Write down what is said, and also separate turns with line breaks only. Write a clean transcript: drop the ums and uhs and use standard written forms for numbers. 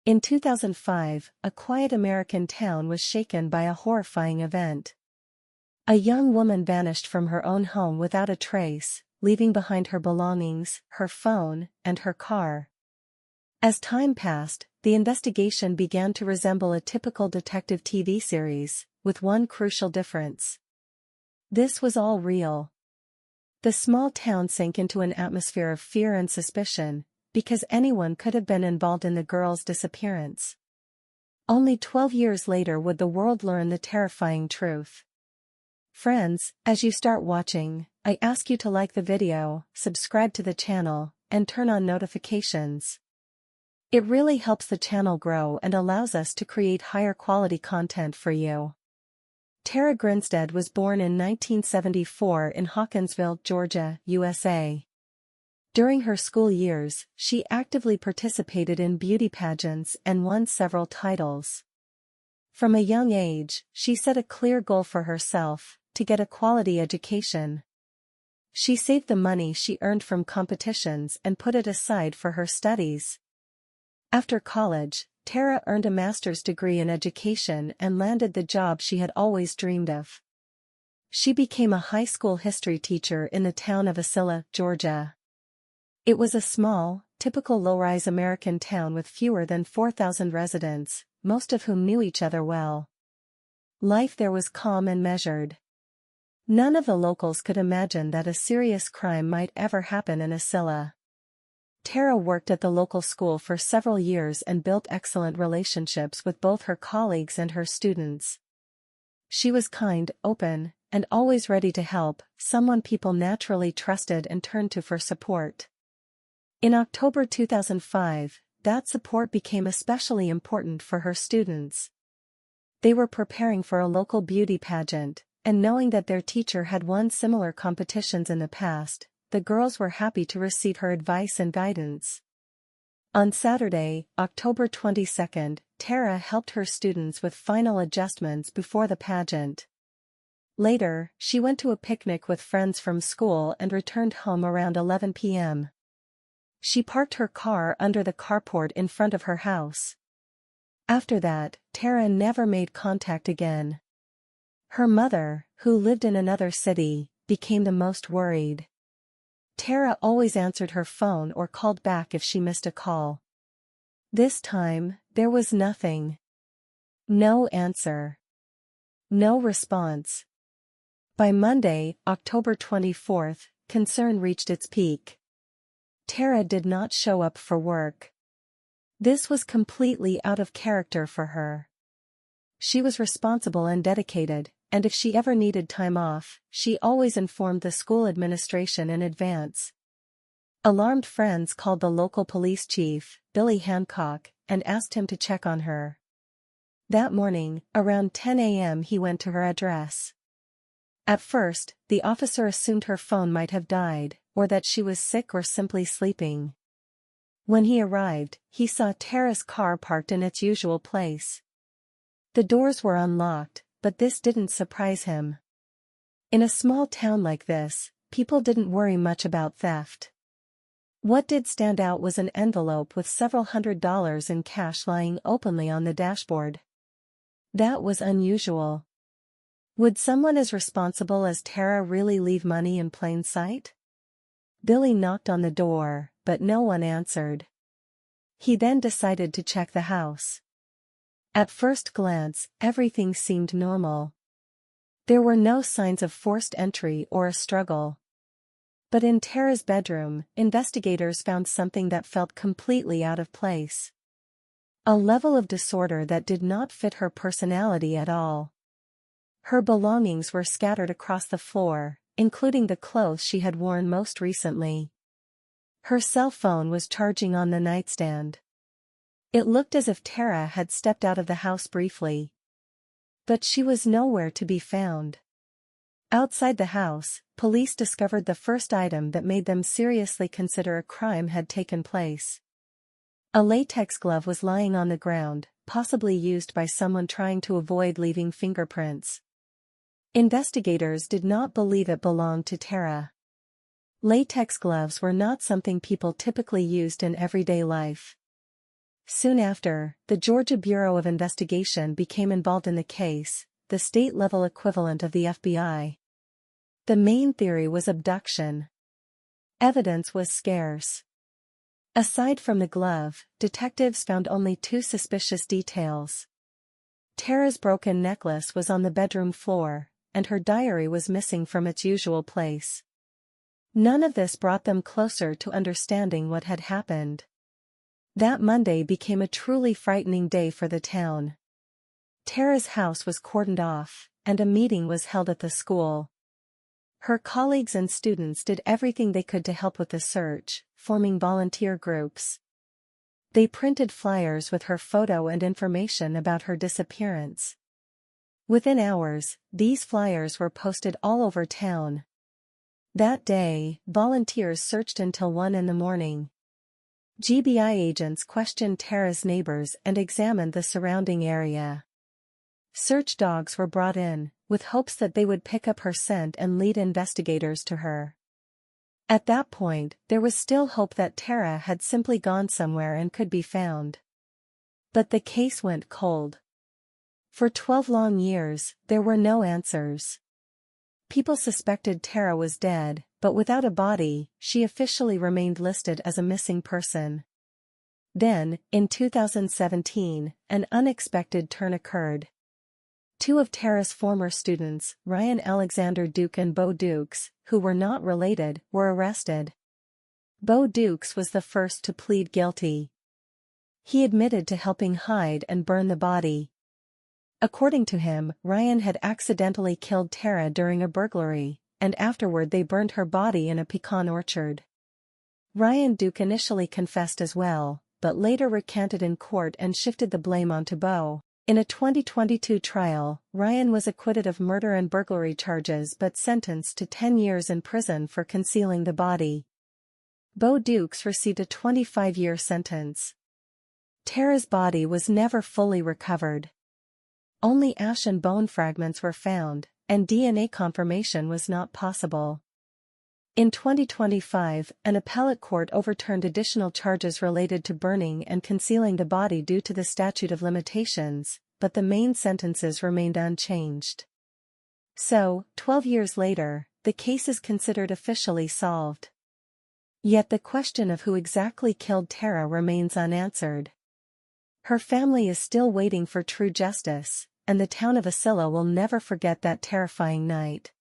In 2005, a quiet American town was shaken by a horrifying event. A young woman vanished from her own home without a trace, leaving behind her belongings, her phone, and her car. As time passed, the investigation began to resemble a typical detective TV series, with one crucial difference. This was all real. The small town sank into an atmosphere of fear and suspicion, because anyone could have been involved in the girl's disappearance. Only 12 years later would the world learn the terrifying truth. Friends, as you start watching, I ask you to like the video, subscribe to the channel, and turn on notifications. It really helps the channel grow and allows us to create higher quality content for you. Tara Grinstead was born in 1974 in Hawkinsville, Georgia, USA. During her school years, she actively participated in beauty pageants and won several titles. From a young age, she set a clear goal for herself, to get a quality education. She saved the money she earned from competitions and put it aside for her studies. After college, Tara earned a master's degree in education and landed the job she had always dreamed of. She became a high school history teacher in the town of Acilla, Georgia. It was a small, typical low-rise American town with fewer than 4,000 residents, most of whom knew each other well. Life there was calm and measured. None of the locals could imagine that a serious crime might ever happen in Acilla. Tara worked at the local school for several years and built excellent relationships with both her colleagues and her students. She was kind, open, and always ready to help, someone people naturally trusted and turned to for support. In October 2005, that support became especially important for her students. They were preparing for a local beauty pageant, and knowing that their teacher had won similar competitions in the past, the girls were happy to receive her advice and guidance. On Saturday, October 22, Tara helped her students with final adjustments before the pageant. Later, she went to a picnic with friends from school and returned home around 11 p.m. She parked her car under the carport in front of her house. After that, Tara never made contact again. Her mother, who lived in another city, became the most worried. Tara always answered her phone or called back if she missed a call. This time, there was nothing. No answer. No response. By Monday, October 24, concern reached its peak. Tara did not show up for work. This was completely out of character for her. She was responsible and dedicated, and if she ever needed time off, she always informed the school administration in advance. Alarmed friends called the local police chief, Billy Hancock, and asked him to check on her. That morning, around 10 a.m. he went to her address. At first, the officer assumed her phone might have died, or that she was sick or simply sleeping. When he arrived, he saw Tara's car parked in its usual place. The doors were unlocked, but this didn't surprise him. In a small town like this, people didn't worry much about theft. What did stand out was an envelope with several $100s in cash lying openly on the dashboard. That was unusual. Would someone as responsible as Tara really leave money in plain sight? Billy knocked on the door, but no one answered. He then decided to check the house. At first glance, everything seemed normal. There were no signs of forced entry or a struggle. But in Tara's bedroom, investigators found something that felt completely out of place. A level of disorder that did not fit her personality at all. Her belongings were scattered across the floor, including the clothes she had worn most recently. Her cell phone was charging on the nightstand. It looked as if Tara had stepped out of the house briefly. But she was nowhere to be found. Outside the house, police discovered the first item that made them seriously consider a crime had taken place. A latex glove was lying on the ground, possibly used by someone trying to avoid leaving fingerprints. Investigators did not believe it belonged to Tara. Latex gloves were not something people typically used in everyday life. Soon after, the Georgia Bureau of Investigation became involved in the case, the state-level equivalent of the FBI. The main theory was abduction. Evidence was scarce. Aside from the glove, detectives found only two suspicious details. Tara's broken necklace was on the bedroom floor, and her diary was missing from its usual place. None of this brought them closer to understanding what had happened. That Monday became a truly frightening day for the town. Tara's house was cordoned off, and a meeting was held at the school. Her colleagues and students did everything they could to help with the search, forming volunteer groups. They printed flyers with her photo and information about her disappearance. Within hours, these flyers were posted all over town. That day, volunteers searched until 1 in the morning. GBI agents questioned Tara's neighbors and examined the surrounding area. Search dogs were brought in, with hopes that they would pick up her scent and lead investigators to her. At that point, there was still hope that Tara had simply gone somewhere and could be found. But the case went cold. For 12 long years, there were no answers. People suspected Tara was dead, but without a body, she officially remained listed as a missing person. Then, in 2017, an unexpected turn occurred. Two of Tara's former students, Ryan Alexander Duke and Bo Dukes, who were not related, were arrested. Bo Dukes was the first to plead guilty. He admitted to helping hide and burn the body. According to him, Ryan had accidentally killed Tara during a burglary, and afterward they burned her body in a pecan orchard. Ryan Duke initially confessed as well, but later recanted in court and shifted the blame onto Bo. In a 2022 trial, Ryan was acquitted of murder and burglary charges but sentenced to 10 years in prison for concealing the body. Bo Dukes received a 25-year sentence. Tara's body was never fully recovered. Only ash and bone fragments were found, and DNA confirmation was not possible. In 2025, an appellate court overturned additional charges related to burning and concealing the body due to the statute of limitations, but the main sentences remained unchanged. So, 12 years later, the case is considered officially solved. Yet the question of who exactly killed Tara remains unanswered. Her family is still waiting for true justice, and the town of Wasilla will never forget that terrifying night.